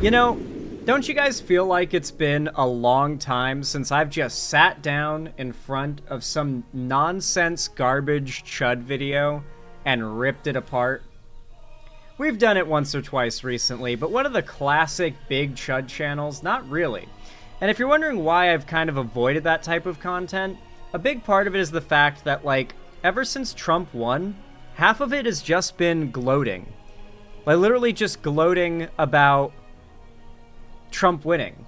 You know, don't you guys feel like it's been a long time since I've just sat down in front of some nonsense garbage chud video and ripped it apart? We've done it once or twice recently, but one of the classic big chud channels, not really. And if you're wondering why I've kind of avoided that type of content, a big part of it is the fact that, like, ever since Trump won, half of it has just been gloating. Like, literally just gloating about Trump winning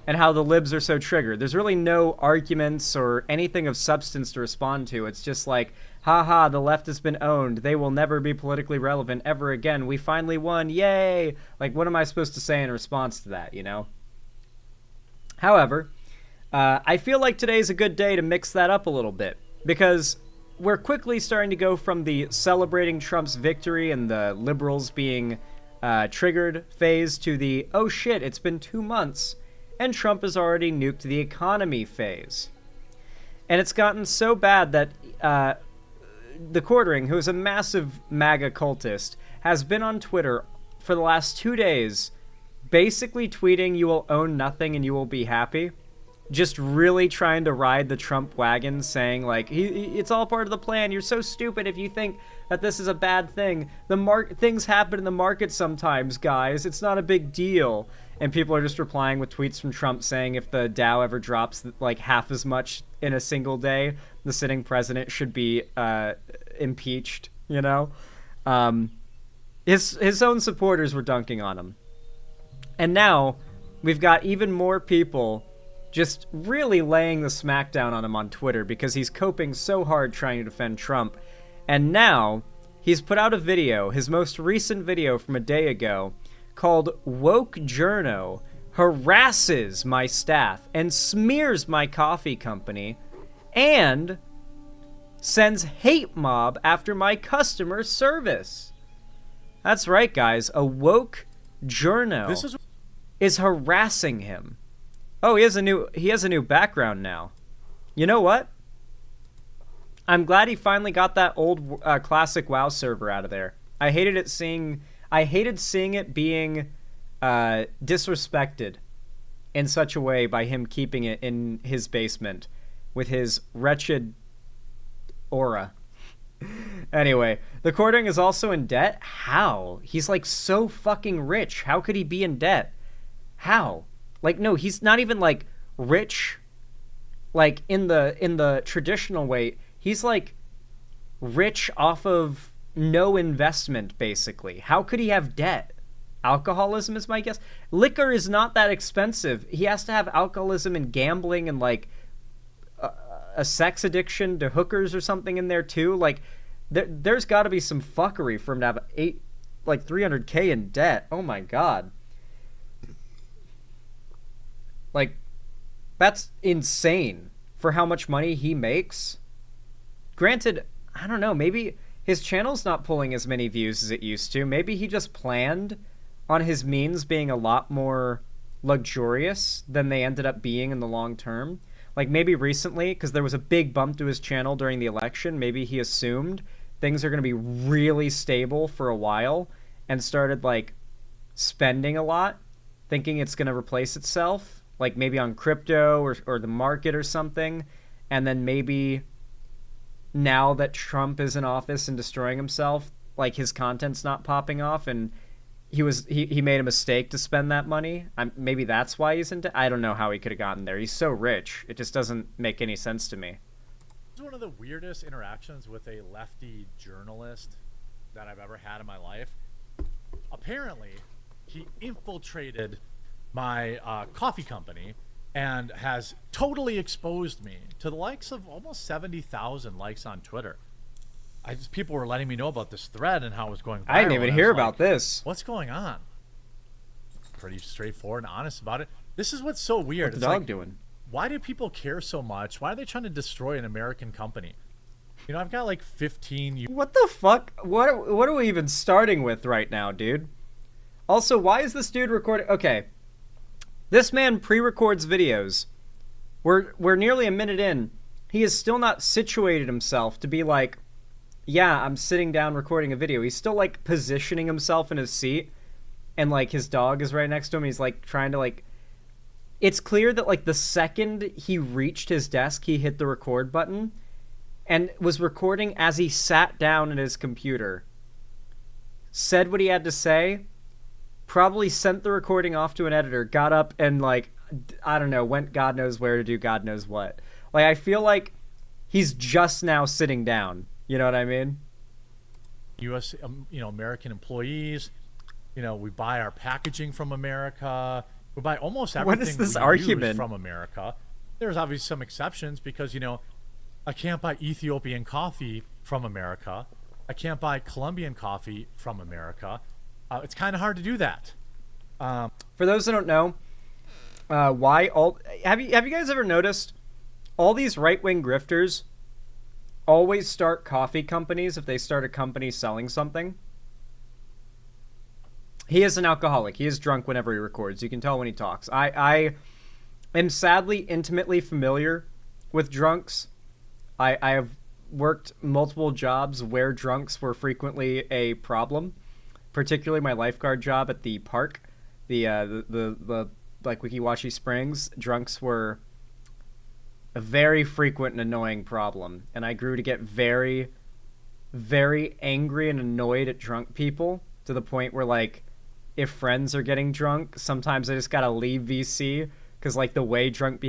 and how the libs are so triggered. There's really no arguments or anything of substance to respond to. It's just like, haha, the left has been owned. They will never be politically relevant ever again. We finally won. Yay! Like, what am I supposed to say in response to that, you know? However, I feel like today's a good day to mix that up a little bit, because we're quickly starting to go from the celebrating Trump's victory and the liberals being triggered phase to the, oh shit, it's been 2 months, and Trump has already nuked the economy phase. And it's gotten so bad that TheQuartering, who is a massive MAGA cultist, has been on Twitter for the last 2 days basically tweeting, "You will own nothing and you will be happy." Just really trying to ride the Trump wagon, saying, like, it's all part of the plan. You're so stupid if you think that this is a bad thing. Things happen in the market sometimes, guys. It's not a big deal. And people are just replying with tweets from Trump saying if the Dow ever drops, like, half as much in a single day, the sitting president should be impeached, you know? His own supporters were dunking on him. And now we've got even more people just really laying the smackdown on him on Twitter because he's coping so hard trying to defend Trump. And now he's put out a video, his most recent video from a day ago, called "Woke Journo Harasses My Staff and Smears My Coffee Company and Sends Hate Mob After My Customer Service." That's right, guys. A woke journo is harassing him. Oh, he has a new background now. You know what? I'm glad he finally got that old classic WoW server out of there. I hated seeing it being disrespected in such a way by him keeping it in his basement with his wretched aura. Anyway, TheQuartering is also in debt. How? He's like so fucking rich. How could he be in debt? How? Like, no, he's not even, like, rich, like, in the traditional way. He's, like, rich off of no investment, basically. How could he have debt? Alcoholism is my guess. Liquor is not that expensive. He has to have alcoholism and gambling and, like, a sex addiction to hookers or something in there, too. Like, there's got to be some fuckery for him to have 300K in debt. Oh, my God. Like, that's insane for how much money he makes. Granted, I don't know, maybe his channel's not pulling as many views as it used to. Maybe he just planned on his means being a lot more luxurious than they ended up being in the long term. Like, maybe recently, because there was a big bump to his channel during the election, maybe he assumed things are going to be really stable for a while and started, like, spending a lot, thinking it's going to replace itself. Like maybe on crypto or the market or something, and then maybe now that Trump is in office and destroying himself, like his content's not popping off, and he made a mistake to spend that money. Maybe that's why he's into. I don't know how he could have gotten there. He's so rich, it just doesn't make any sense to me. This is one of the weirdest interactions with a lefty journalist that I've ever had in my life. Apparently, he infiltrated my coffee company and has totally exposed me to the likes of almost 70,000 likes on Twitter. People were letting me know about this thread and how it was going viral. I didn't even hear about this. What's going on? Pretty straightforward and honest about it. This is what's so weird. What's the dog doing? Why do people care so much? Why are they trying to destroy an American company? You know, I've got like 15... What the fuck? What are we even starting with right now, dude? Also, why is this dude recording... Okay. This man pre-records videos. We're nearly a minute in. He has still not situated himself to be like, yeah, I'm sitting down recording a video. He's still, like, positioning himself in his seat. and like his dog is right next to him. He's like trying to like. It's clear that like the second he reached his desk, he hit the record button, and was recording as he sat down at his computer. Said what he had to say. Probably sent the recording off to an editor. Got up and like, I don't know, went God knows where to do God knows what. Like I feel like he's just now sitting down. You know what I mean? U.S. American employees. We buy our packaging from America. We buy almost everything what is this we argument? use from America. There's obviously some exceptions because, I can't buy Ethiopian coffee from America. I can't buy Colombian coffee from America. It's kind of hard to do that. For those that don't know, have you guys ever noticed all these right-wing grifters always start coffee companies if they start a company selling something? He is an alcoholic. He is drunk whenever he records. You can tell when he talks. I am sadly intimately familiar with drunks. I have worked multiple jobs where drunks were frequently a problem, particularly my lifeguard job at the park, the like Wikiwashi Springs. Drunks were a very frequent and annoying problem, and I grew to get very, very angry and annoyed at drunk people to the point where like, if friends are getting drunk, sometimes I just gotta leave VC because like the way drunk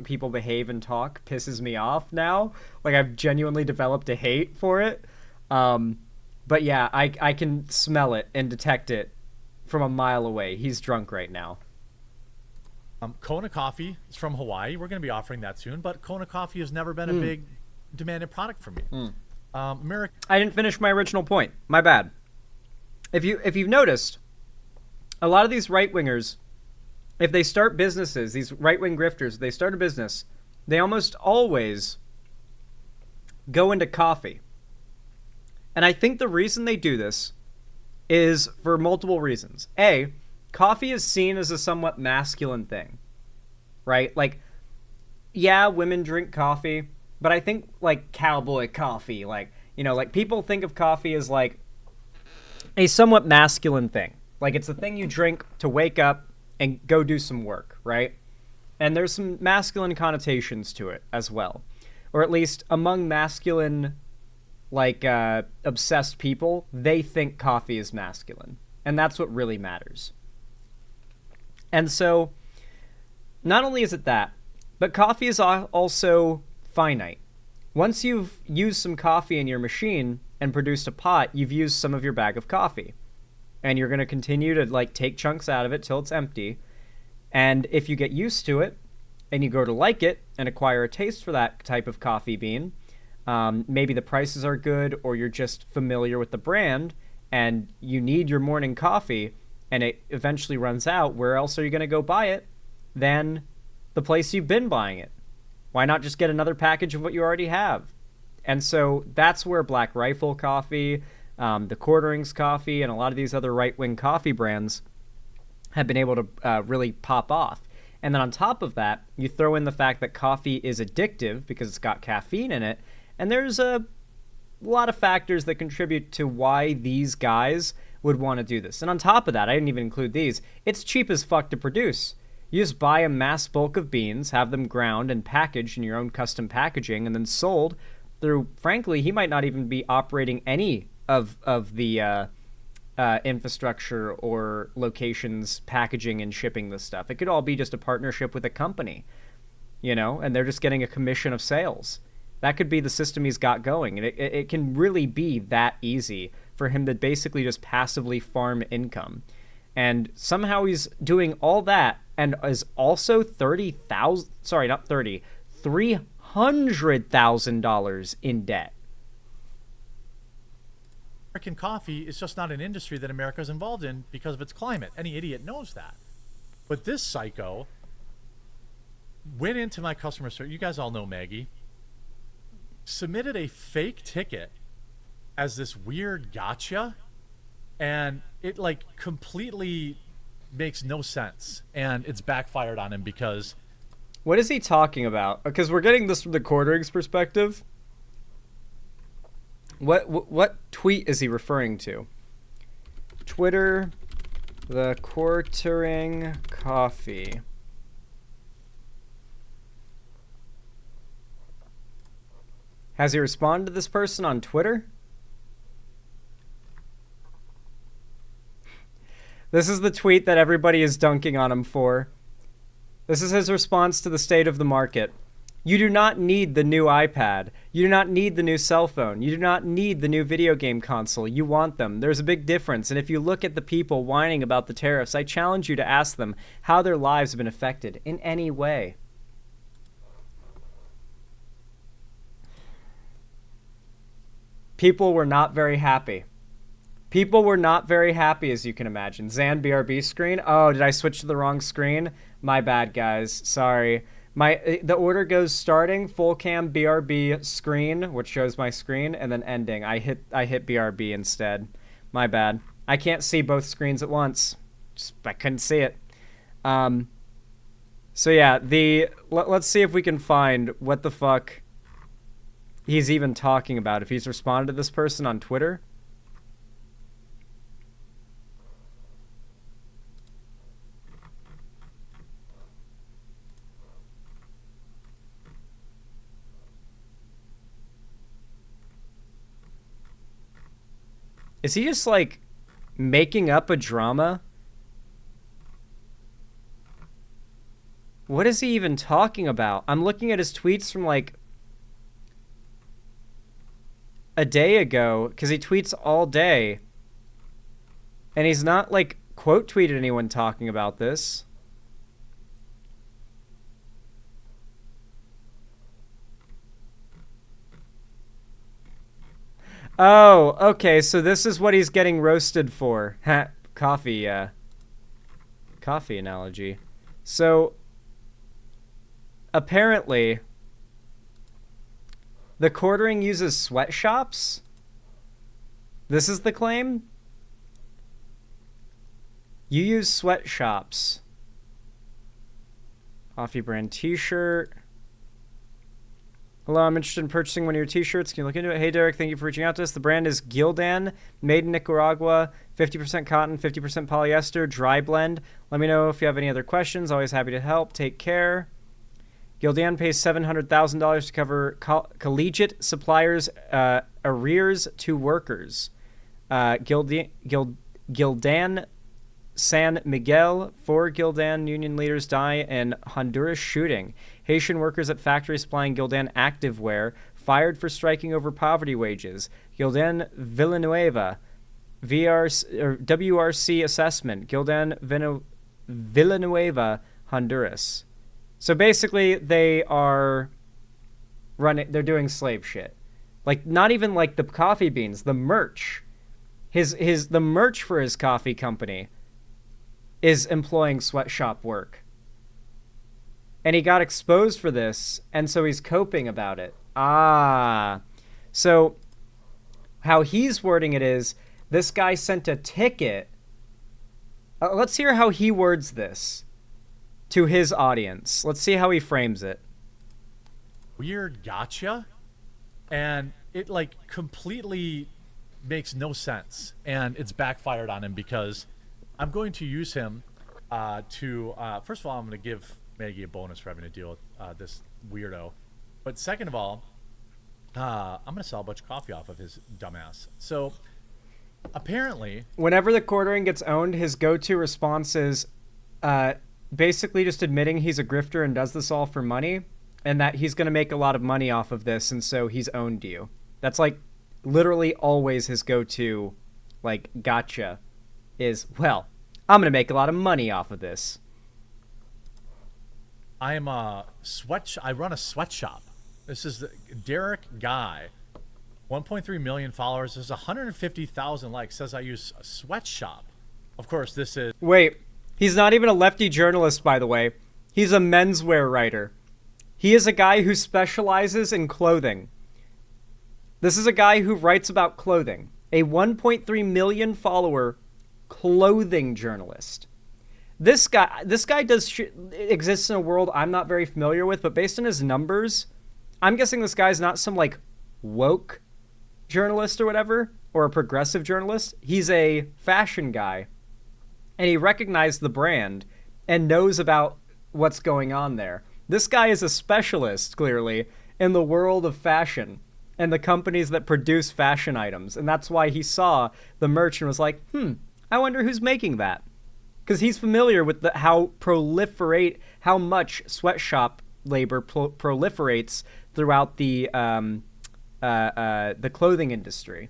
people behave and talk pisses me off now. Like I've genuinely developed a hate for it. But yeah, I can smell it and detect it from a mile away. He's drunk right now. Kona Coffee is from Hawaii. We're going to be offering that soon, but Kona Coffee has never been a big demanded product for me. I didn't finish my original point. My bad. If you've noticed, a lot of these right-wingers, if they start businesses, these right-wing grifters, they start a business, they almost always go into coffee. And I think the reason they do this is for multiple reasons. A, coffee is seen as a somewhat masculine thing, right? Like, yeah, women drink coffee, but I think, like, cowboy coffee, like, like people think of coffee as, like, a somewhat masculine thing. Like, it's a thing you drink to wake up and go do some work, right? And there's some masculine connotations to it as well. Or at least among masculine, like, obsessed people, they think coffee is masculine. And that's what really matters. And so, not only is it that, but coffee is also finite. Once you've used some coffee in your machine and produced a pot, you've used some of your bag of coffee. And you're going to continue to like take chunks out of it till it's empty. And if you get used to it and you grow to like it and acquire a taste for that type of coffee bean, maybe the prices are good or you're just familiar with the brand and you need your morning coffee and it eventually runs out, where else are you going to go buy it than the place you've been buying it? Why not just get another package of what you already have? And so that's where Black Rifle Coffee, TheQuartering's coffee, and a lot of these other right-wing coffee brands have been able to really pop off. And then on top of that, you throw in the fact that coffee is addictive because it's got caffeine in it. And there's a lot of factors that contribute to why these guys would want to do this. And on top of that, I didn't even include these, it's cheap as fuck to produce. You just buy a mass bulk of beans, have them ground and packaged in your own custom packaging, and then sold through, frankly, he might not even be operating any of the infrastructure or locations packaging and shipping this stuff. It could all be just a partnership with a company, and they're just getting a commission of sales. That could be the system he's got going. And it can really be that easy for him to basically just passively farm income. And somehow he's doing all that and is also $300,000 in debt. American coffee is just not an industry that America is involved in because of its climate. Any idiot knows that. But this psycho went into my customer service. You guys all know Maggie. Submitted a fake ticket as this weird gotcha, and it like completely makes no sense, and it's backfired on him because... What is he talking about? Because we're getting this from the TheQuartering's perspective. What tweet is he referring to? Twitter TheQuartering coffee. Has he responded to this person on Twitter? This is the tweet that everybody is dunking on him for. This is his response to the state of the market. You do not need the new iPad. You do not need the new cell phone. You do not need the new video game console. You want them. There's a big difference. And if you look at the people whining about the tariffs, I challenge you to ask them how their lives have been affected in any way. People were not very happy. People were not very happy, as you can imagine. Zan BRB screen. Oh, did I switch to the wrong screen? My bad, guys. Sorry. The order goes starting, full cam BRB screen, which shows my screen, and then ending. I hit BRB instead. My bad. I can't see both screens at once. I couldn't see it. So yeah, let's see if we can find what the fuck he's even talking about. If he's responded to this person on Twitter. Is he just, like, making up a drama? What is he even talking about? I'm looking at his tweets from, like, a day ago, because he tweets all day. And he's not, like, quote tweeted anyone talking about this. Oh, okay, so this is what he's getting roasted for. Coffee analogy. So, apparently, TheQuartering uses sweatshops? This is the claim? You use sweatshops. Coffee brand t-shirt. Hello, I'm interested in purchasing one of your t-shirts. Can you look into it? Hey, Derek, thank you for reaching out to us. The brand is Gildan, made in Nicaragua, 50% cotton, 50% polyester, dry blend. Let me know if you have any other questions. Always happy to help. Take care. Gildan pays $700,000 to cover collegiate suppliers' arrears to workers. Gildan San Miguel, 4 Gildan union leaders die in Honduras shooting. Haitian workers at factory supplying Gildan activewear fired for striking over poverty wages. Gildan Villanueva, WRC assessment. Gildan Villanueva, Honduras. So basically, they're doing slave shit. Like, not even like the coffee beans, the merch. The merch for his coffee company is employing sweatshop work. And he got exposed for this, and so he's coping about it. So how he's wording it is, this guy sent a ticket. Let's hear how he words this to his audience. Let's see how he frames it. Weird gotcha. And it, like, completely makes no sense. And it's backfired on him because I'm going to use him to... first of all, I'm going to give Maggie a bonus for having to deal with this weirdo. But second of all, I'm going to sell a bunch of coffee off of his dumbass. So, apparently... Whenever TheQuartering gets owned, his go-to response is basically just admitting he's a grifter and does this all for money, and that he's going to make a lot of money off of this, and so he's owned you. That's, like, literally always his go-to, like, gotcha is, well, I'm going to make a lot of money off of this. I run a sweatshop. This is Derek Guy, 1.3 million followers. There's 150,000 likes. Says I use a sweatshop. Of course, this is... Wait, he's not even a lefty journalist, by the way. He's a menswear writer. He is a guy who specializes in clothing. This is a guy who writes about clothing. A 1.3 million follower clothing journalist. This guy exists in a world I'm not very familiar with, but based on his numbers, I'm guessing this guy's not some, like, woke journalist or whatever, or a progressive journalist. He's a fashion guy and he recognized the brand and knows about what's going on there. This guy is a specialist, clearly, in the world of fashion and the companies that produce fashion items. And that's why he saw the merch and was like, I wonder who's making that. Because he's familiar with how much sweatshop labor proliferates throughout the clothing industry.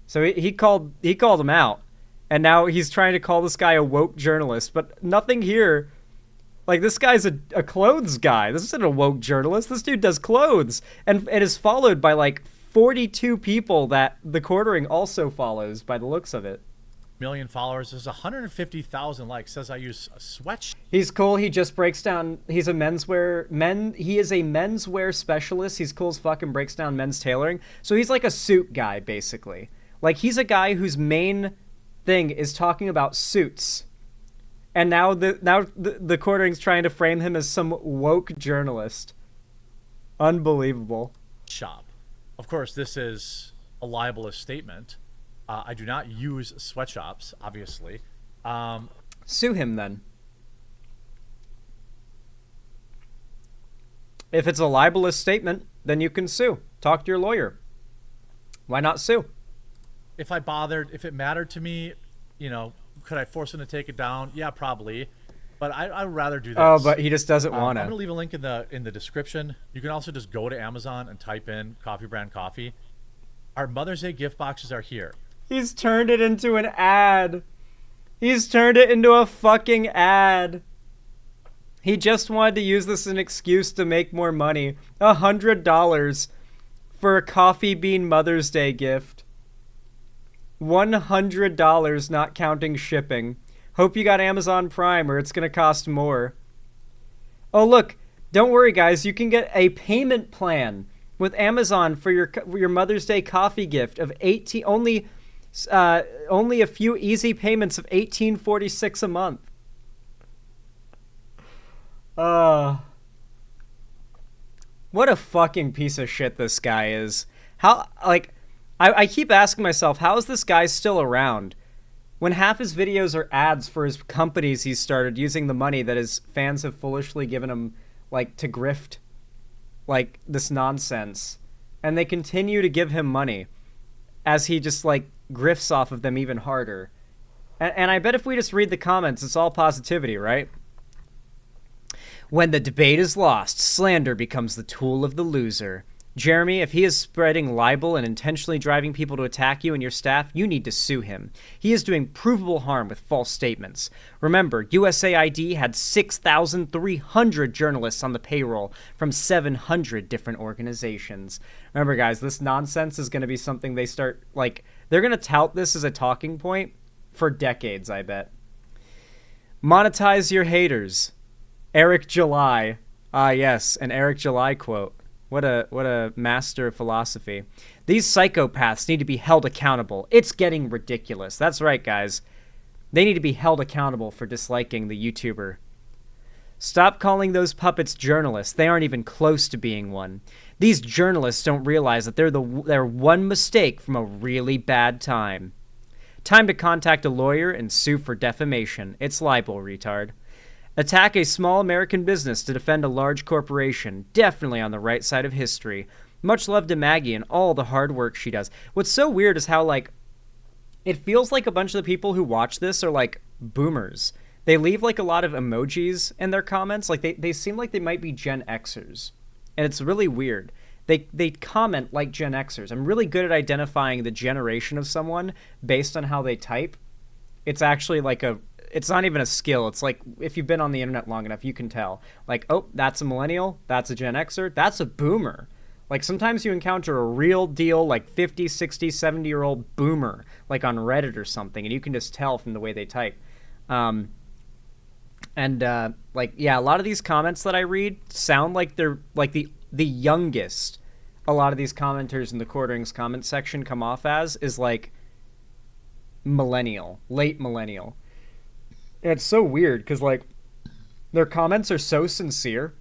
So he called him out, and now he's trying to call this guy a woke journalist. But nothing here, like, this guy's a clothes guy. This isn't a woke journalist. This dude does clothes, and it is followed by like 42 people that TheQuartering also follows by the looks of it. Million followers. There's 150,000 likes. Says I use a sweatshop. He's cool. He just breaks down. He is a menswear specialist. He's cool as fuck and breaks down men's tailoring. So he's like a suit guy, basically. Like, he's a guy whose main thing is talking about suits. And now the Quartering's trying to frame him as some woke journalist. Unbelievable. Shop. Of course, this is a libelous statement. I do not use sweatshops, obviously. Sue him, then. If it's a libelous statement, then you can sue. Talk to your lawyer. Why not sue? If it mattered to me, could I force him to take it down? Yeah, probably. But I'd rather do this. Oh, but he just doesn't want to. I'm going to leave a link in the description. You can also just go to Amazon and type in Coffee Brand Coffee. Our Mother's Day gift boxes are here. He's turned it into an ad. He's turned it into a fucking ad. He just wanted to use this as an excuse to make more money. $100 for a coffee bean Mother's Day gift. $100, not counting shipping. Hope you got Amazon Prime or it's going to cost more. Oh, look. Don't worry, guys. You can get a payment plan with Amazon for your Mother's Day coffee gift of only a few easy payments of $18.46 a month. What a fucking piece of shit this guy is. I keep asking myself, how is this guy still around when half his videos are ads for his companies he's started using the money that his fans have foolishly given him, like, to grift, like, this nonsense, and they continue to give him money as he just, like, grifts off of them even harder. And I bet if we just read the comments, it's all positivity, right? When the debate is lost, slander becomes the tool of the loser. Jeremy, if he is spreading libel and intentionally driving people to attack you and your staff, you need to sue him. He is doing provable harm with false statements. Remember, USAID had 6,300 journalists on the payroll from 700 different organizations. Remember, guys, this nonsense is going to be something they start, like, they're going to tout this as a talking point for decades, I bet. Monetize your haters. Eric July. Ah, yes, an Eric July quote. What a master of philosophy. These psychopaths need to be held accountable. It's getting ridiculous. That's right, guys. They need to be held accountable for disliking the YouTuber. Stop calling those puppets journalists. They aren't even close to being one. These journalists don't realize that they're one mistake from a really bad time. Time to contact a lawyer and sue for defamation. It's libel, retard. Attack a small American business to defend a large corporation. Definitely on the right side of history. Much love to Maggie and all the hard work she does. What's so weird is how, like, it feels like a bunch of the people who watch this are, like, boomers. They leave, like, a lot of emojis in their comments. Like, they seem like they might be Gen Xers. And it's really weird. They comment like Gen Xers. I'm really good at identifying the generation of someone based on how they type. It's actually like it's not even a skill. It's like, if you've been on the internet long enough, you can tell. Like, oh, that's a millennial. That's a Gen Xer. That's a boomer. Like, sometimes you encounter a real deal, like, 50, 60, 70-year-old boomer, like on Reddit or something, and you can just tell from the way they type. Like, yeah, a lot of these comments that I read sound like they're, like, the youngest a lot of these commenters in the TheQuartering's comment section come off as is, like, millennial, late millennial. And it's so weird because, like, their comments are so sincere.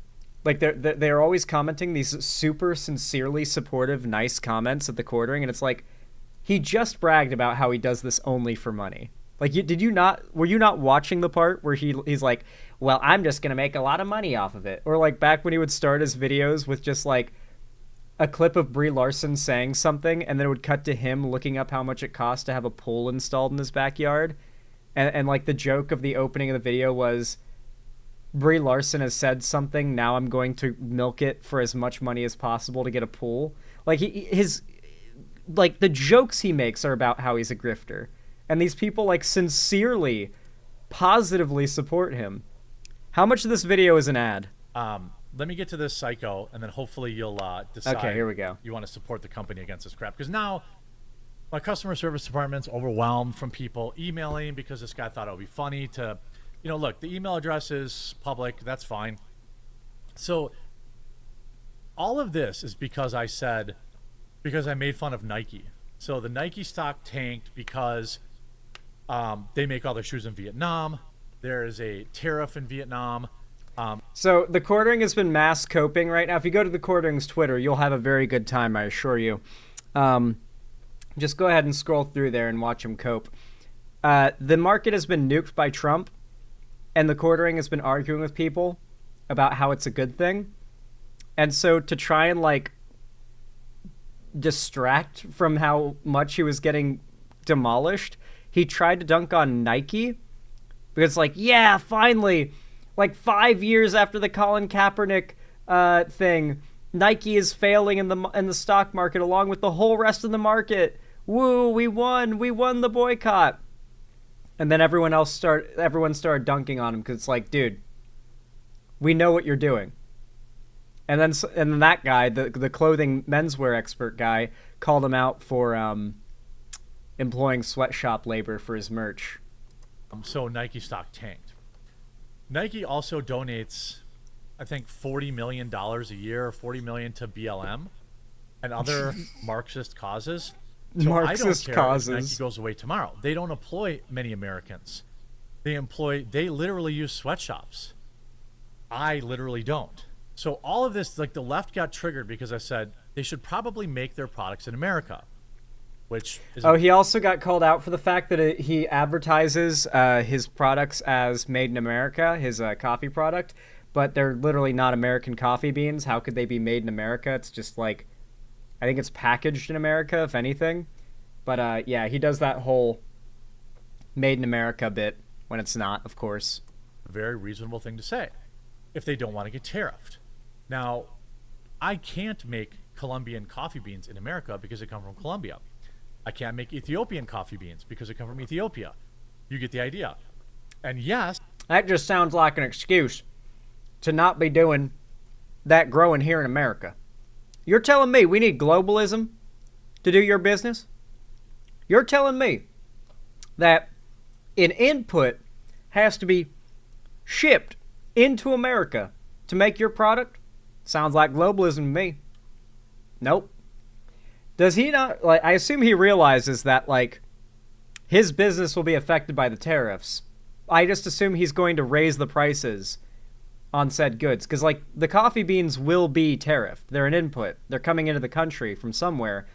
Like, they're always commenting these super sincerely supportive, nice comments at TheQuartering, and it's like, he just bragged about how he does this only for money. Like, were you not watching the part where he's like, well, I'm just going to make a lot of money off of it? Or like back when he would start his videos with just like a clip of Brie Larson saying something, and then it would cut to him looking up how much it costs to have a pool installed in his backyard. And like the joke of the opening of the video was, Brie Larson has said something, now I'm going to milk it for as much money as possible to get a pool. Like the jokes he makes are about how he's a grifter. And these people like sincerely, positively support him. How much of this video is an ad? Let me get to this psycho, and then hopefully you'll decide. Okay, here we go. You want to support the company against this crap. Because now my customer service department's overwhelmed from people emailing because this guy thought it would be funny to, look, the email address is public. That's fine. So all of this is because I made fun of Nike. So the Nike stock tanked because they make all their shoes in Vietnam. There is a tariff in Vietnam. So TheQuartering has been mass coping right now. If you go to TheQuartering's Twitter, you'll have a very good time, I assure you. Just go ahead and scroll through there and watch him cope. The market has been nuked by Trump, and TheQuartering has been arguing with people about how it's a good thing. And so to try and like distract from how much he was getting demolished, he tried to dunk on Nike because like, yeah, finally, like 5 years after the Colin Kaepernick thing, Nike is failing in the stock market along with the whole rest of the market. Woo, we won the boycott. And then everyone started dunking on him because it's like, dude, we know what you're doing. And then that guy, the clothing menswear expert guy, called him out for employing sweatshop labor for his merch. So Nike stock tanked. Nike also donates, I think, $40 million a year, $40 million to BLM and other Marxist causes. So Marxist I don't care causes. If Nike goes away tomorrow. They don't employ many Americans. They literally use sweatshops. I literally don't. So all of this, like the left got triggered because I said they should probably make their products in America, which is... Oh, he also got called out for the fact that he advertises his products as made in America, his coffee product, but they're literally not American coffee beans. How could they be made in America? It's just like, I think it's packaged in America, if anything. But yeah, he does that whole made in America bit when it's not, of course. A very reasonable thing to say if they don't want to get tariffed. Now, I can't make Colombian coffee beans in America because they come from Colombia. I can't make Ethiopian coffee beans because they come from Ethiopia. You get the idea. And yes... That just sounds like an excuse to not be doing that growing here in America. You're telling me we need globalism to do your business? You're telling me that an input has to be shipped into America to make your product? Sounds like globalism to me. Nope. Does he not, like, I assume he realizes that, like, his business will be affected by the tariffs. I just assume he's going to raise the prices on said goods. Because, like, the coffee beans will be tariffed. They're an input. They're coming into the country from somewhere.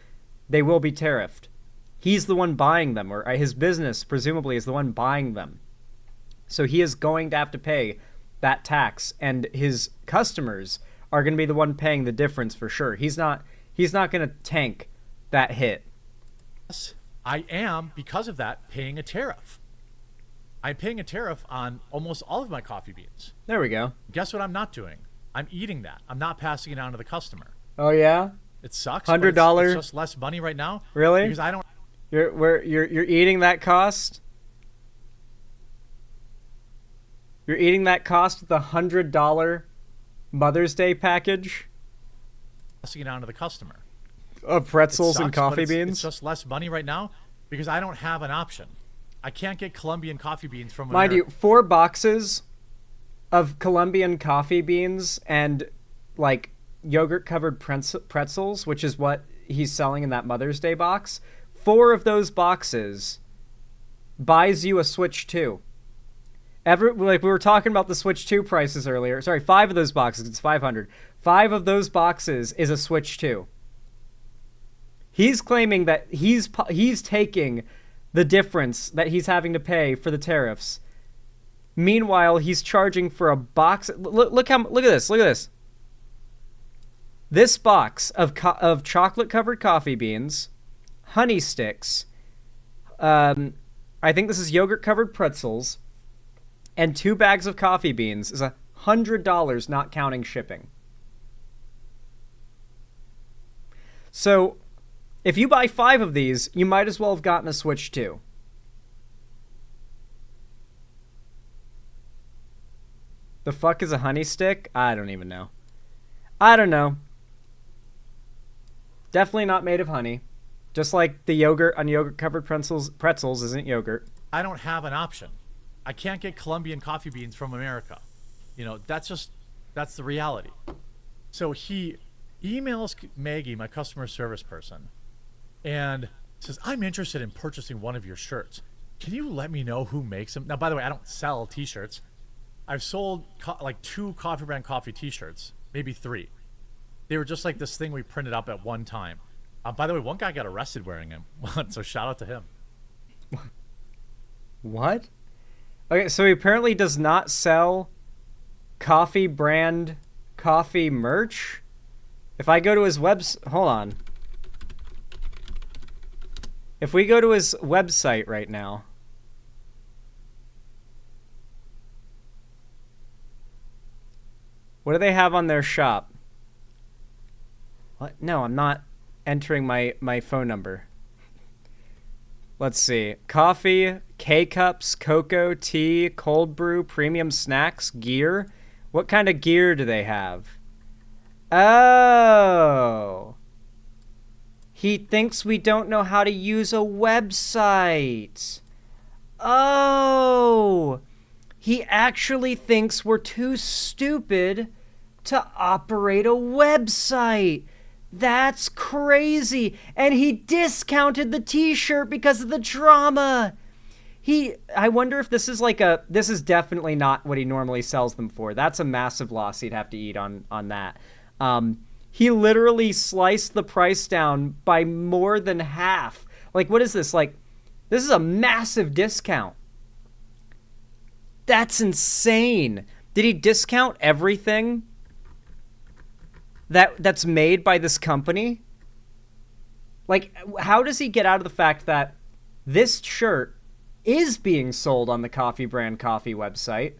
They will be tariffed. He's the one buying them, or his business, presumably, is the one buying them. So he is going to have to pay that tax, and his customers are going to be the one paying the difference for sure. He's not going to tank that hit. Yes, I am, because of that, paying a tariff. I'm paying a tariff on almost all of my coffee beans. There we go. Guess what I'm not doing? I'm eating that. I'm not passing it on to the customer. Oh yeah? It sucks. $100? It's just less money right now. Really? Because I don't... You're eating that cost? You're eating that cost with the $100 Mother's Day package? Passing it on to the customer. Of pretzels Sucks, and coffee it's, beans? It's just less money right now because I don't have an option. I can't get Colombian coffee beans from Mind America. you, 4 boxes of Colombian coffee beans and, like, yogurt-covered pretzels, which is what he's selling in that Mother's Day box. 4 of those boxes buys you a Switch 2. Like we were talking about the Switch 2 prices earlier. Sorry, 5 of those boxes. It's 500. 5 of those boxes is a Switch 2. He's claiming that he's taking the difference that he's having to pay for the tariffs. Meanwhile, he's charging for a box. Look at this. This box of chocolate-covered coffee beans, honey sticks, I think this is yogurt-covered pretzels, and 2 bags of coffee beans is $100, not counting shipping. So, if you buy 5 of these, you might as well have gotten a Switch 2. The fuck is a honey stick? I don't even know. I don't know. Definitely not made of honey. Just like the yogurt on yogurt-covered pretzels isn't yogurt. I don't have an option. I can't get Colombian coffee beans from America. You know, that's the reality. So he emails Maggie, my customer service person, and says, I'm interested in purchasing one of your shirts. Can you let me know who makes them? Now, by the way, I don't sell t-shirts. I've sold like 2 coffee brand coffee t-shirts, maybe 3. They were just like this thing we printed up at one time. By the way, one guy got arrested wearing them, so shout out to him. What? Okay, so he apparently does not sell coffee brand coffee merch? If I go to his hold on. If we go to his website right now. What do they have on their shop? What? No, I'm not entering my phone number. Let's see. Coffee, K-cups, cocoa, tea, cold brew, premium snacks, gear. What kind of gear do they have? Oh. He thinks we don't know how to use a website. Oh. He actually thinks we're too stupid to operate a website. That's crazy. And he discounted the t-shirt because of the drama. I wonder if this is this is definitely not what he normally sells them for. That's a massive loss he'd have to eat on that. He literally sliced the price down by more than half. Like, what is this? Like, this is a massive discount. That's insane. Did he discount everything that's made by this company? Like, how does he get out of the fact that this shirt is being sold on the coffee brand coffee website,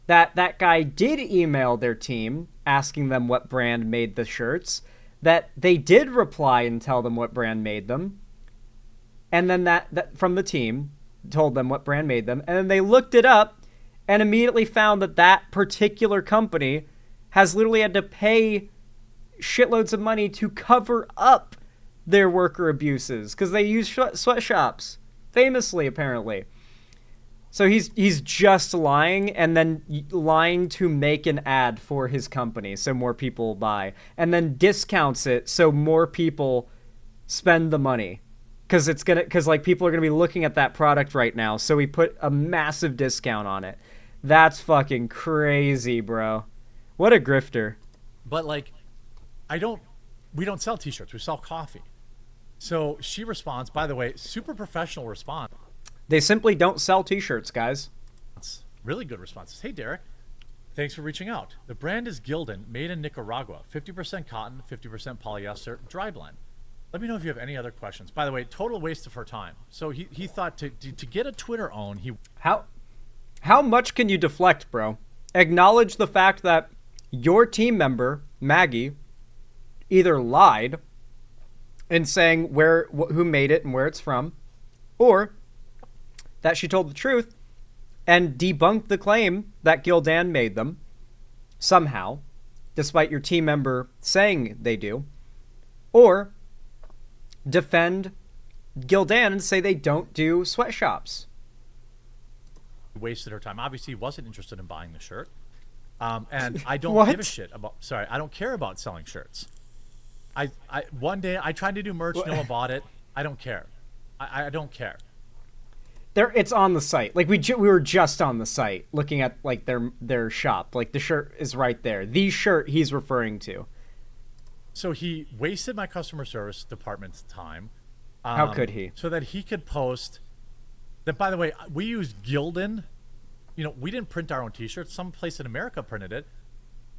that guy did email their team asking them what brand made the shirts, that they did reply and tell them what brand made them, and then that from the team told them what brand made them, and then they looked it up and immediately found that particular company has literally had to pay shitloads of money to cover up their worker abuses because they use sweatshops, famously, apparently. So he's just lying, and then lying to make an ad for his company so more people buy, and then discounts it so more people spend the money because like people are gonna be looking at that product right now. So he put a massive discount on it. That's fucking crazy, bro. What a grifter. But like, we don't sell t-shirts, we sell coffee. So she responds, by the way, super professional response. They simply don't sell t-shirts, guys. Really good responses. Hey, Derek. Thanks for reaching out. The brand is Gildan, made in Nicaragua. 50% cotton, 50% polyester, dry blend. Let me know if you have any other questions. By the way, total waste of her time. So he thought to get a Twitter own, How much can you deflect, bro? Acknowledge the fact that your team member, Maggie, either lied in saying who made it and where it's from, or that she told the truth and debunked the claim that Gildan made them somehow, despite your team member saying they do, or defend Gildan and say they don't do sweatshops. Wasted her time. Obviously, he wasn't interested in buying the shirt. And I don't give a shit about, I don't care about selling shirts. One day I tried to do merch, no one bought it. I don't care. I don't care. It's on the site. Like we were just on the site looking at like their shop. Like the shirt is right there. The shirt he's referring to. So he wasted my customer service department's time. How could he? So that he could post That, by the way, we use Gildan. You know, we didn't print our own T-shirts. Some place in America printed it.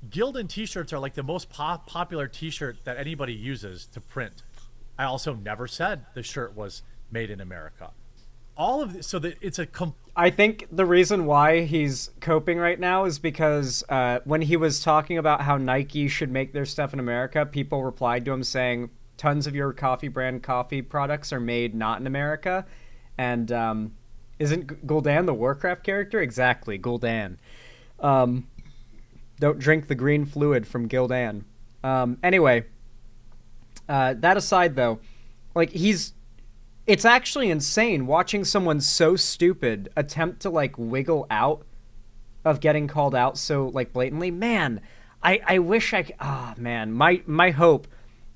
Gildan T-shirts are like the most popular T-shirt that anybody uses to print. I also never said the shirt was made in America. All of this, so that it's a. I think the reason why he's coping right now is because when he was talking about how Nike should make their stuff in America, people replied to him saying tons of your coffee brand coffee products are made not in America, and isn't Gul'dan the Warcraft character? Exactly, Gul'dan. Don't drink the green fluid from Gil'dan. Anyway, that aside, though, like, it's actually insane watching someone so stupid attempt to, like, wiggle out of getting called out so, like, blatantly. Man, I wish I could... Ah, man, my hope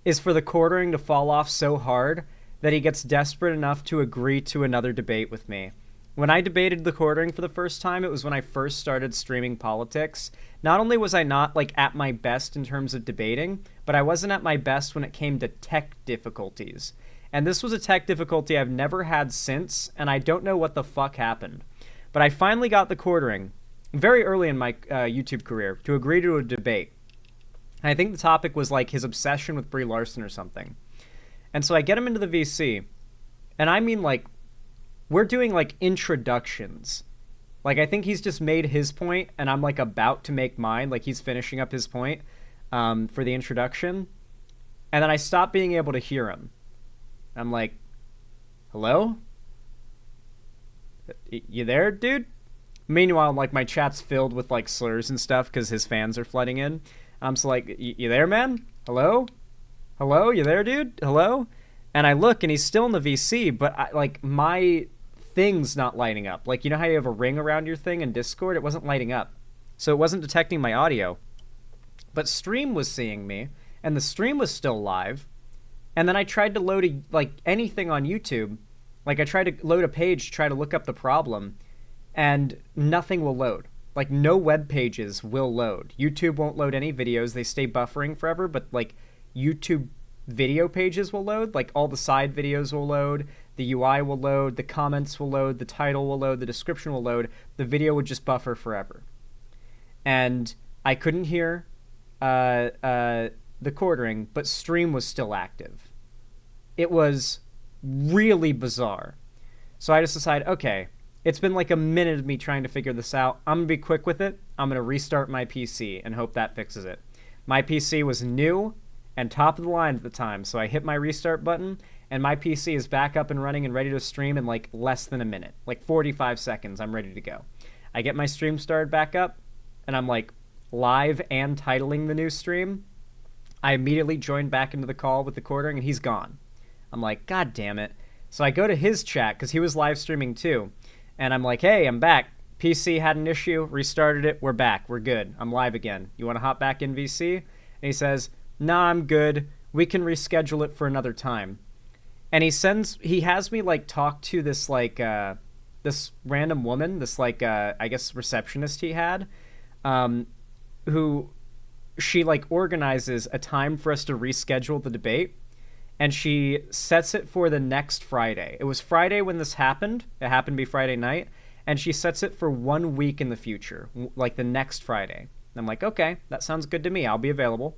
is for TheQuartering to fall off so hard that he gets desperate enough to agree to another debate with me. When I debated TheQuartering for the first time, it was when I first started streaming politics. Not only was I not, like, at my best in terms of debating, but I wasn't at my best when it came to tech difficulties. And this was a tech difficulty I've never had since, and I don't know what the fuck happened. But I finally got TheQuartering, very early in my YouTube career, to agree to a debate. And I think the topic was, like, his obsession with Brie Larson or something. And so I get him into the VC, and I mean, like, we're doing, like, introductions. Like, I think he's just made his point, and I'm, like, about to make mine. Like, he's finishing up his point for the introduction. And then I stop being able to hear him. I'm like, hello? You there, dude? Meanwhile, like, my chat's filled with, like, slurs and stuff because his fans are flooding in. I'm so like, you there, man? Hello? Hello? You there, dude? Hello? And I look, and he's still in the VC, but, my thing's not lighting up. Like, you know how you have a ring around your thing in Discord? It wasn't lighting up. So it wasn't detecting my audio. But Stream was seeing me, and the stream was still live. And then I tried to load, anything on YouTube. Like, I tried to load a page to try to look up the problem, and nothing will load. Like, no web pages will load. YouTube won't load any videos. They stay buffering forever, but, like, YouTube video pages will load. Like, all the side videos will load. The UI will load. The comments will load. The title will load. The description will load. The video would just buffer and I couldn't hear TheQuartering, but Stream was still active. It was really bizarre. So I just decided, okay, it's been like a minute of me trying to figure this out. I'm going to be quick with it. I'm going to restart my PC and hope that fixes it. My PC was new and top of the line at the time, so I hit my restart button, and my PC is back up and running and ready to stream in like less than a minute. Like 45 seconds, I'm ready to go. I get my stream started back up, and I'm like live and titling the new stream. I immediately joined back into the call with TheQuartering, and he's gone. I'm like, God damn it. So I go to his chat, because he was live streaming too, and I'm like, hey, I'm back. PC had an issue, restarted it, we're back, we're good. I'm live again. You want to hop back in VC? And he says, nah, I'm good. We can reschedule it for another time. And he has me, like, talk to this, like, this random woman, this, like, I guess receptionist he had, who she, like, organizes a time for us to reschedule the debate, and she sets it for the next Friday. It was Friday when this happened. It happened to be Friday night, and she sets it for 1 week in the future, like the next Friday. And I'm like, okay, that sounds good to me. I'll be available.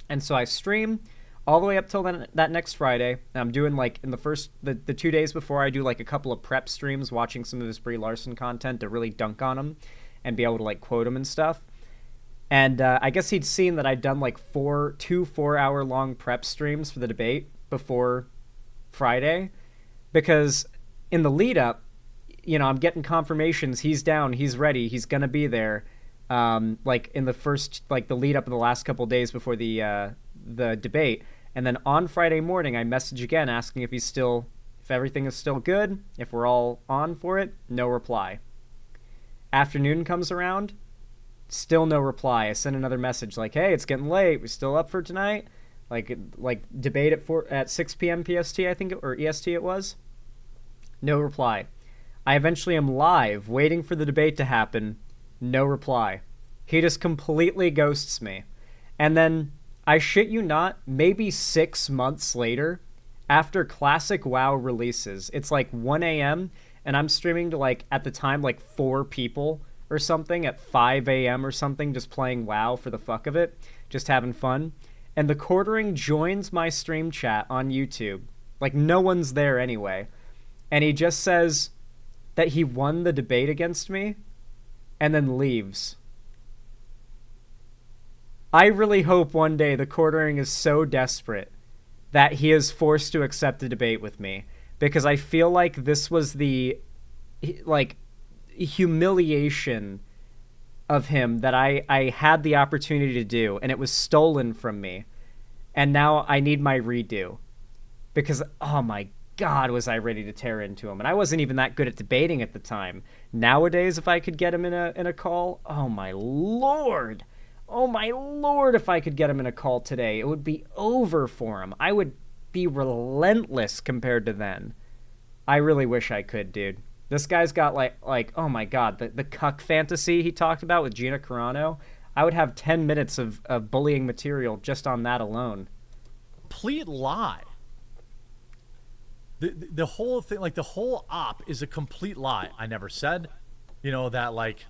And so I stream all the way up till that next Friday. And I'm doing, like, in the 2 days before, I do, like, a couple of prep streams watching some of his Brie Larson content to really dunk on him and be able to, like, quote him and stuff. And I guess he'd seen that I'd done, like, 2 4-hour-long prep streams for the debate before Friday. Because in the lead-up, you know, I'm getting confirmations. He's down. He's ready. He's going to be there. Like, in the first, like, the lead-up of the last couple days before the debate. And then on Friday morning, I message again asking if everything is still good, if we're all on for it. No reply. Afternoon comes around. Still no reply. I send another message like, hey, it's getting late. We still up for tonight? Like debate at 6 p.m. PST, I think, or EST it was. No reply. I eventually am live, waiting for the debate to happen. No reply. He just completely ghosts me. And then, I shit you not, maybe 6 months later, after classic WoW releases. It's like 1 a.m. and I'm streaming to like at the time like 4 people or something at 5 a.m. or something, just playing WoW for the fuck of it, just having fun. And TheQuartering joins my stream chat on YouTube. Like, no one's there anyway. And he just says that he won the debate against me and then leaves. I really hope one day TheQuartering is so desperate that he is forced to accept a debate with me, because I feel like this was the like humiliation of him that I had the opportunity to do, and it was stolen from me, and now I need my redo, because oh my god, was I ready to tear into him. And I wasn't even that good at debating at the time. Nowadays, if I could get him in a call, oh my lord, if I could get him in a call today, it would be over for him. I would be relentless compared to then. I really wish I could, dude. This guy's got like oh my god, the cuck fantasy he talked about with Gina Carano. I would have 10 minutes of bullying material just on that alone. Complete lie. The whole thing, like the whole op is a complete lie. I never said, that like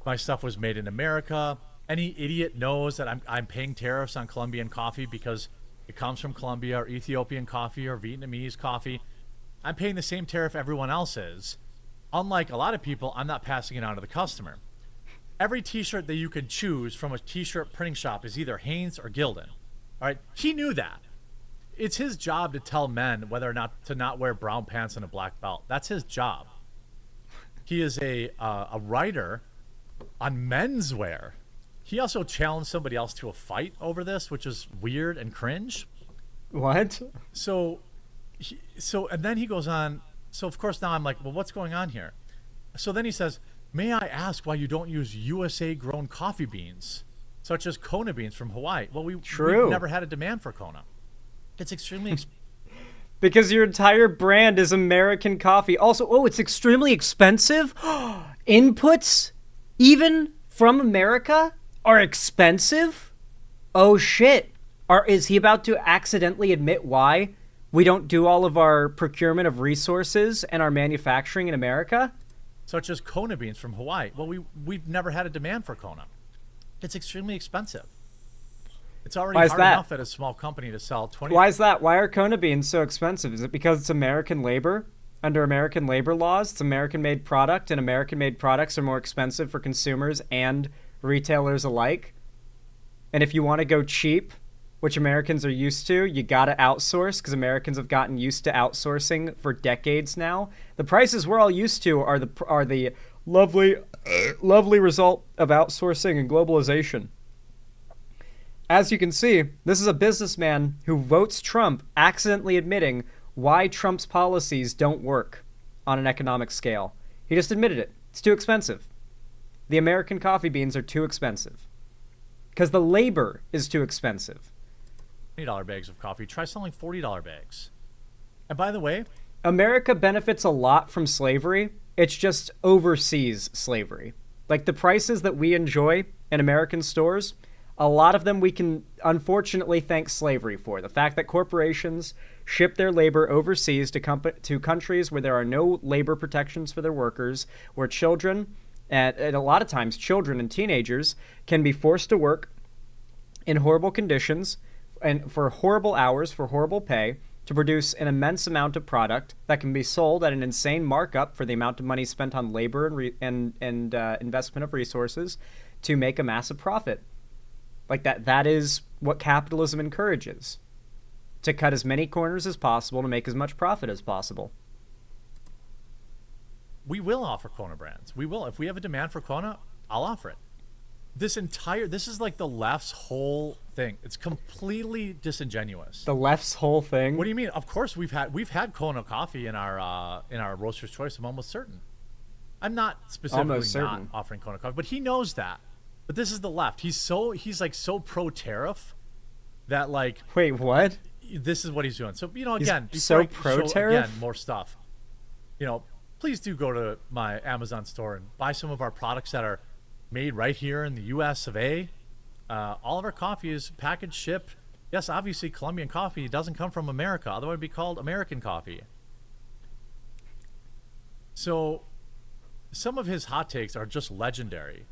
my stuff was made in America. Any idiot knows that I'm paying tariffs on Colombian coffee because it comes from Colombia, or Ethiopian coffee, or Vietnamese coffee. I'm paying the same tariff everyone else is. Unlike a lot of people, I'm not passing it on to the customer. Every t-shirt that you can choose from a t-shirt printing shop is either Hanes or Gildan. All right, he knew that. It's his job to tell men whether or not to not wear brown pants and a black belt. That's his job. He is a writer on menswear. He also challenged somebody else to a fight over this, which is weird and cringe. What? So and then he goes on. So of course now I'm like, well, what's going on here? So then he says, may I ask why you don't use USA grown coffee beans, such as Kona beans from Hawaii? Well, we've never had a demand for Kona. It's extremely because your entire brand is American coffee. Also, it's extremely expensive. Inputs, even from America, are expensive. Oh shit! Is he about to accidentally admit why we don't do all of our procurement of resources and our manufacturing in America? Such as Kona beans from Hawaii. Well, we've never had a demand for Kona. It's extremely expensive. It's already hard enough at a small company to sell 20. Why is that? Why are Kona beans so expensive? Is it because it's American labor? Under American labor laws, it's American-made product, and American-made products are more expensive for consumers and retailers alike. And if you want to go cheap, which Americans are used to, you gotta outsource, because Americans have gotten used to outsourcing for decades now. The prices we're all used to are the lovely result of outsourcing and globalization. As you can see, this is a businessman who votes Trump accidentally admitting why Trump's policies don't work on an economic scale. He just admitted it. It's too expensive. The American coffee beans are too expensive. Because the labor is too expensive. $20 bags of coffee. Try selling $40 bags. And by the way, America benefits a lot from slavery. It's just overseas slavery. Like the prices that we enjoy in American stores, a lot of them we can unfortunately thank slavery for. The fact that corporations ship their labor overseas to countries where there are no labor protections for their workers, where children, and a lot of times children and teenagers, can be forced to work in horrible conditions and for horrible hours, for horrible pay, to produce an immense amount of product that can be sold at an insane markup for the amount of money spent on labor and investment of resources to make a massive profit. Like that is what capitalism encourages. To cut as many corners as possible to make as much profit as possible. We will offer Kona brands. We will. If we have a demand for Kona, I'll offer it. This is like the left's whole thing. It's completely disingenuous. The left's whole thing? What do you mean? Of course we've had Kona coffee in our Roaster's Choice, I'm almost certain. I'm not specifically not offering Kona coffee, but he knows that. But this is the left. He's like so pro tariff that like, wait, what? This is what he's doing. So, again, he's so pro tariff. Again, more stuff. Please do go to my Amazon store and buy some of our products that are made right here in the U.S. of A. All of our coffee is packaged, shipped, Yes, obviously Colombian coffee doesn't come from America. Otherwise it'd be called American coffee. So some of his hot takes are just legendary.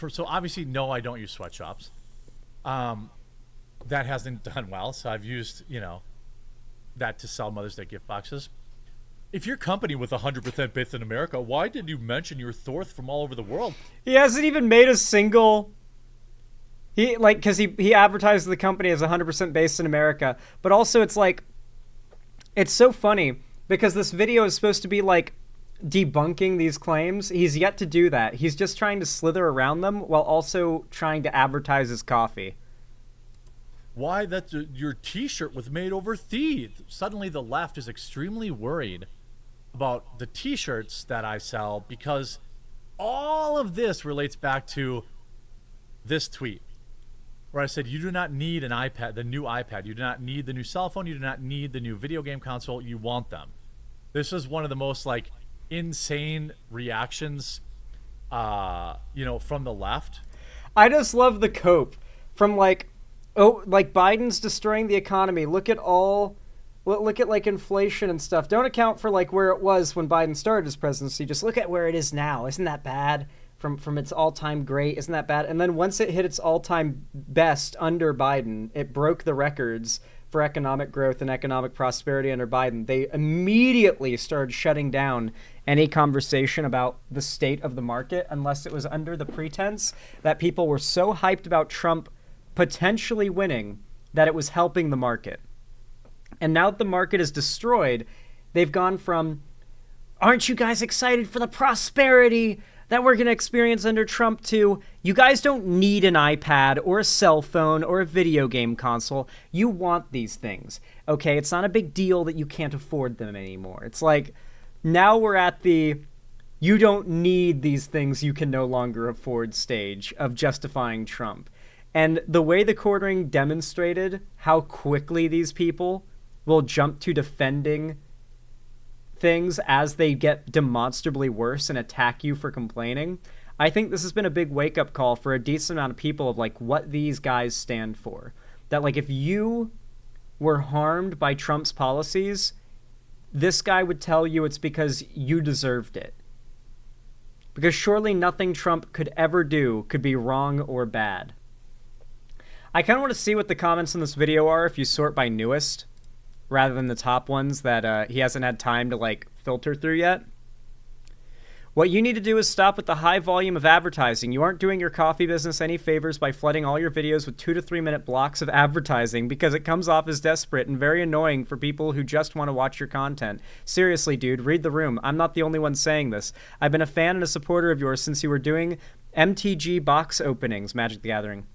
So obviously, no, I don't use sweatshops. That hasn't done well. So I've used, that to sell Mother's Day gift boxes. If your company was 100% based in America, why did you mention your source from all over the world? He hasn't even made a single... because he advertises the company as 100% based in America. But also it's like... It's so funny because this video is supposed to be like debunking these claims. He's yet to do that. He's just trying to slither around them while also trying to advertise his coffee. Why that your t-shirt was made overseas? Suddenly the left is extremely worried about the t-shirts that I sell because all of this relates back to this tweet where I said, you do not need an iPad, the new iPad. You do not need the new cell phone. You do not need the new video game console. You want them. This is one of the most like insane reactions, from the left. I just love the cope from Biden's destroying the economy. Look at like inflation and stuff. Don't account for like where it was when Biden started his presidency. Just look at where it is now. Isn't that bad? From its all-time great, isn't that bad? And then once it hit its all-time best under Biden, it broke the records for economic growth and economic prosperity under Biden. They immediately started shutting down any conversation about the state of the market unless it was under the pretense that people were so hyped about Trump potentially winning that it was helping the market. And now that the market is destroyed, they've gone from, aren't you guys excited for the prosperity that we're going to experience under Trump to, you guys don't need an iPad or a cell phone or a video game console. You want these things. Okay, it's not a big deal that you can't afford them anymore. It's like, now we're at the, you don't need these things you can no longer afford stage of justifying Trump. And the way TheQuartering demonstrated how quickly these people will jump to defending things as they get demonstrably worse and attack you for complaining, I think this has been a big wake-up call for a decent amount of people of like what these guys stand for. That like if you were harmed by Trump's policies, this guy would tell you it's because you deserved it. Because surely nothing Trump could ever do could be wrong or bad. I kind of want to see what the comments in this video are if you sort by newest, rather than the top ones that he hasn't had time to like filter through yet. What you need to do is stop with the high volume of advertising. You aren't doing your coffee business any favors by flooding all your videos with 2 to 3 minute blocks of advertising because it comes off as desperate and very annoying for people who just want to watch your content. Seriously, dude, read the room. I'm not the only one saying this. I've been a fan and a supporter of yours since you were doing MTG box openings, Magic the Gathering,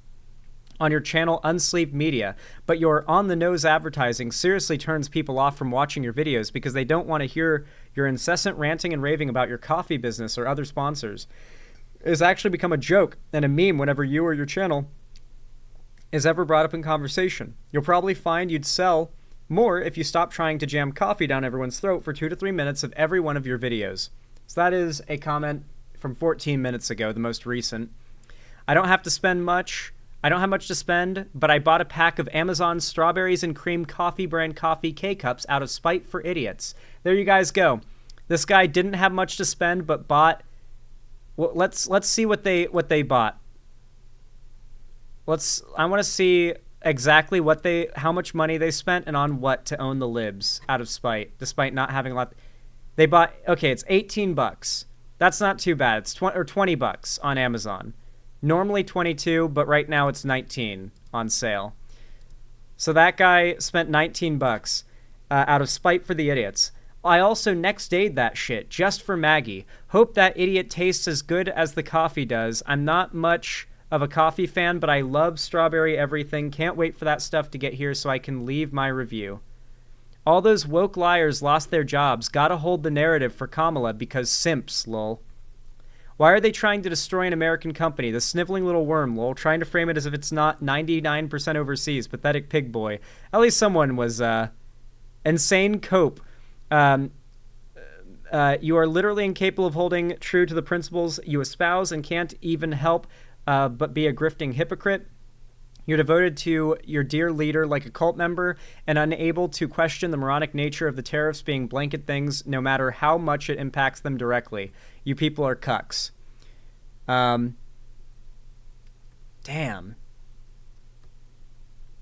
on your channel Unsleeved Media, but your on-the-nose advertising seriously turns people off from watching your videos because they don't want to hear your incessant ranting and raving about your coffee business or other sponsors. It has actually become a joke and a meme whenever you or your channel is ever brought up in conversation. You'll probably find you'd sell more if you stopped trying to jam coffee down everyone's throat for 2 to 3 minutes of every one of your videos. So that is a comment from 14 minutes ago, the most recent. I don't have to spend much. I don't have much to spend, but I bought a pack of Amazon strawberries and cream coffee brand coffee K-Cups out of spite for idiots. There you guys go. This guy didn't have much to spend, but bought... Well, let's see what they bought. I want to see exactly how much money they spent and on what to own the libs out of spite, despite not having a lot. They bought... Okay, it's $18. That's not too bad. It's $20 on Amazon. Normally 22, but right now it's 19 on sale. So that guy spent $19 out of spite for the idiots. I also next dayed that shit just for Maggie. Hope that idiot tastes as good as the coffee does. I'm not much of a coffee fan, but I love strawberry everything. Can't wait for that stuff to get here so I can leave my review. All those woke liars lost their jobs. Gotta hold the narrative for Kamala because simps, lol. Why are they trying to destroy an American company? The sniveling little worm, lol, trying to frame it as if it's not 99% overseas. Pathetic pig boy. At least someone was, insane cope. You are literally incapable of holding true to the principles you espouse and can't even help but be a grifting hypocrite. You're devoted to your dear leader like a cult member and unable to question the moronic nature of the tariffs being blanket things no matter how much it impacts them directly. You people are cucks. Damn.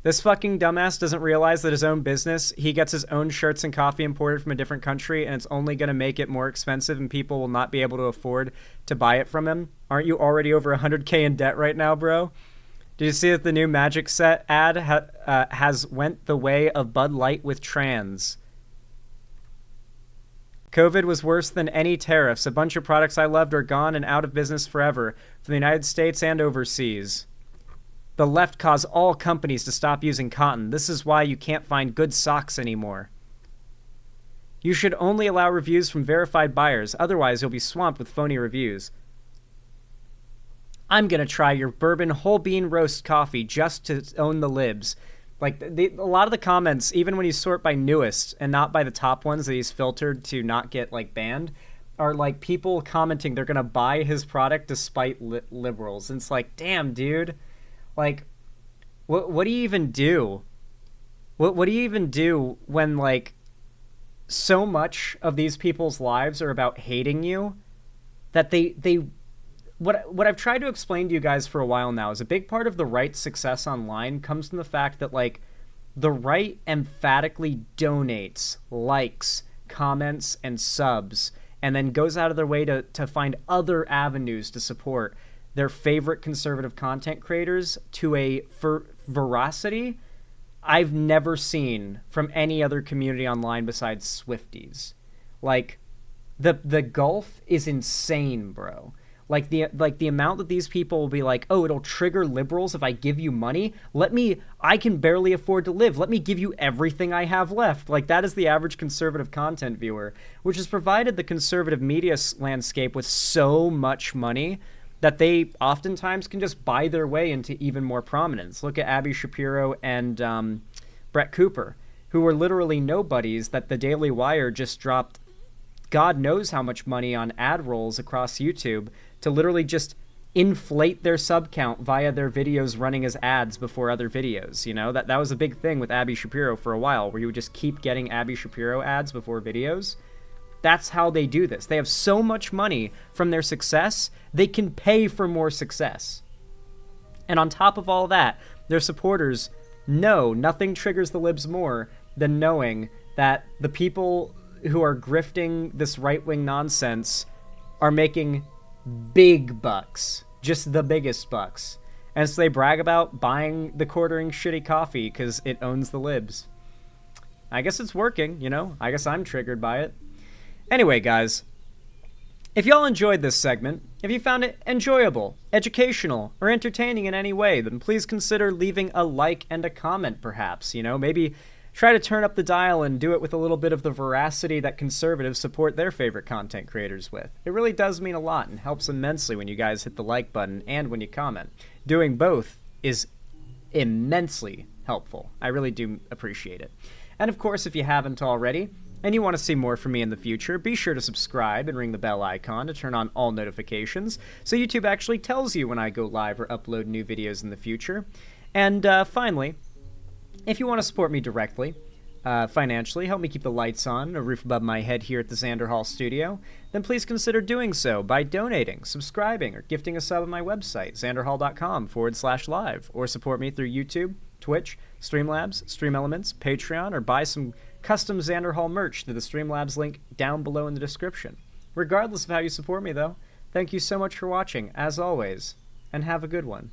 This fucking dumbass doesn't realize that his own business, he gets his own shirts and coffee imported from a different country, and it's only going to make it more expensive and people will not be able to afford to buy it from him. Aren't you already over 100K in debt right now, bro? Did you see that the new Magic set ad has went the way of Bud Light with trans? COVID was worse than any tariffs. A bunch of products I loved are gone and out of business forever for the United States and overseas. The left caused all companies to stop using cotton. This is why you can't find good socks anymore. You should only allow reviews from verified buyers. Otherwise, you'll be swamped with phony reviews. I'm going to try your bourbon whole bean roast coffee just to own the libs. Like, a lot of the comments, even when you sort by newest and not by the top ones that he's filtered to not get, like, banned, are, like, people commenting they're going to buy his product despite liberals. And it's like, damn, dude. Like, what do you even do? What do you even do when, like, so much of these people's lives are about hating you that what I've tried to explain to you guys for a while now is a big part of the right's success online comes from the fact that, like, the right emphatically donates, likes, comments, and subs, and then goes out of their way to find other avenues to support their favorite conservative content creators to a veracity I've never seen from any other community online besides Swifties. Like, the gulf is insane, bro. Like the amount that these people will be like, oh, it'll trigger liberals if I give you money. I can barely afford to live. Let me give you everything I have left. Like, that is the average conservative content viewer, which has provided the conservative media landscape with so much money that they oftentimes can just buy their way into even more prominence. Look at Abby Shapiro and Brett Cooper, who were literally nobodies that the Daily Wire just dropped God knows how much money on ad rolls across YouTube to literally just inflate their sub count via their videos running as ads before other videos. You know, that was a big thing with Abby Shapiro for a while, where you would just keep getting Abby Shapiro ads before videos. That's how they do this. They have so much money from their success, they can pay for more success. And on top of all that, their supporters know nothing triggers the libs more than knowing that the people who are grifting this right-wing nonsense are making big bucks, just the biggest bucks. And so they brag about buying TheQuartering shitty coffee because it owns the libs. I guess it's working, you know? I guess I'm triggered by it. Anyway, guys, if y'all enjoyed this segment, if you found it enjoyable, educational, or entertaining in any way, then please consider leaving a like and a comment, perhaps. You know, maybe try to turn up the dial and do it with a little bit of the veracity that conservatives support their favorite content creators with. It really does mean a lot and helps immensely when you guys hit the like button and when you comment. Doing both is immensely helpful. I really do appreciate it. And of course, if you haven't already, and you want to see more from me in the future, be sure to subscribe and ring the bell icon to turn on all notifications so YouTube actually tells you when I go live or upload new videos in the future. And finally, if you want to support me directly, financially, help me keep the lights on, a roof above my head here at the Xander Hall studio, then please consider doing so by donating, subscribing, or gifting a sub on my website, xanderhall.com/live, or support me through YouTube, Twitch, Streamlabs, Stream Elements, Patreon, or buy some custom Xander Hall merch through the Streamlabs link down below in the description. Regardless of how you support me, though, thank you so much for watching, as always, and have a good one.